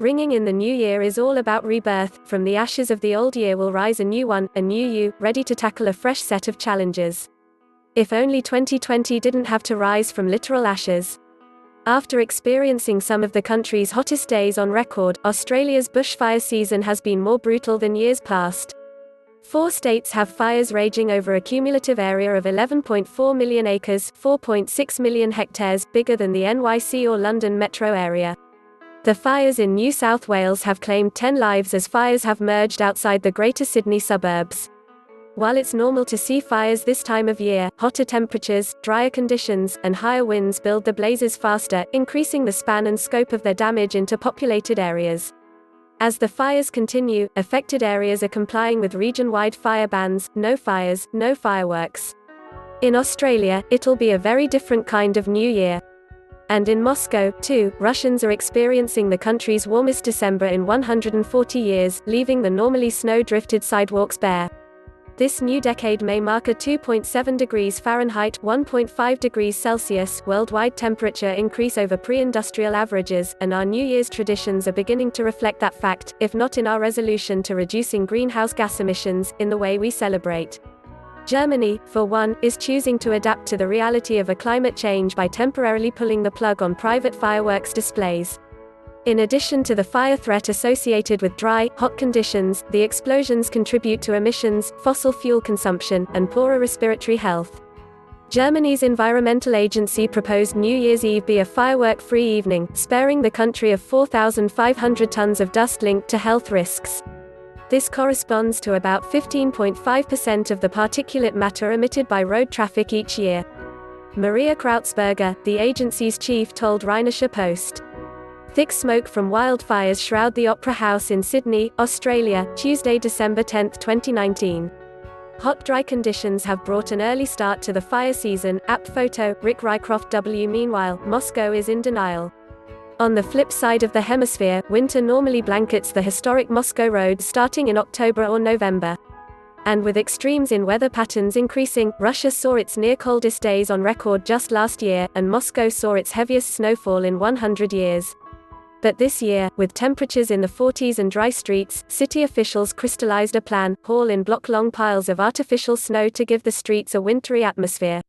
Ringing in the new year is all about rebirth. From the ashes of the old year will rise a new one, a new you, ready to tackle a fresh set of challenges. If only 2020 didn't have to rise from literal ashes. After experiencing some of the country's hottest days on record, Australia's bushfire season has been more brutal than years past. 4 states have fires raging over a cumulative area of 11.4 million acres, 4.6 million hectares, bigger than the NYC or London metro area. The fires in New South Wales have claimed 10 lives as fires have merged outside the Greater Sydney suburbs. While it's normal to see fires this time of year, hotter temperatures, drier conditions, and higher winds build the blazes faster, increasing the span and scope of their damage into populated areas. As the fires continue, affected areas are complying with region-wide fire bans: no fires, no fireworks. In Australia, it'll be a very different kind of New Year. And in Moscow, too, Russians are experiencing the country's warmest December in 140 years, leaving the normally snow-drifted sidewalks bare. This new decade may mark a 2.7 degrees Fahrenheit (1.5 degrees Celsius) worldwide temperature increase over pre-industrial averages, and our New Year's traditions are beginning to reflect that fact, if not in our resolution to reducing greenhouse gas emissions, in the way we celebrate. Germany, for one, is choosing to adapt to the reality of a climate change by temporarily pulling the plug on private fireworks displays. In addition to the fire threat associated with dry, hot conditions, the explosions contribute to emissions, fossil fuel consumption, and poorer respiratory health. Germany's environmental agency proposed New Year's Eve be a firework-free evening, sparing the country of 4,500 tons of dust linked to health risks. This corresponds to about 15.5% of the particulate matter emitted by road traffic each year. Maria Krautsberger, the agency's chief, told Rheinische Post. Thick smoke from wildfires shroud the Opera House in Sydney, Australia, Tuesday, December 10, 2019. Hot, dry conditions have brought an early start to the fire season. App photo, Rick Rycroft W. Meanwhile, Moscow is in denial. On the flip side of the hemisphere, winter normally blankets the historic Moscow roads starting in October or November. And with extremes in weather patterns increasing, Russia saw its near-coldest days on record just last year, and Moscow saw its heaviest snowfall in 100 years. But this year, with temperatures in the 40s and dry streets, city officials crystallized a plan: haul in block-long piles of artificial snow to give the streets a wintry atmosphere.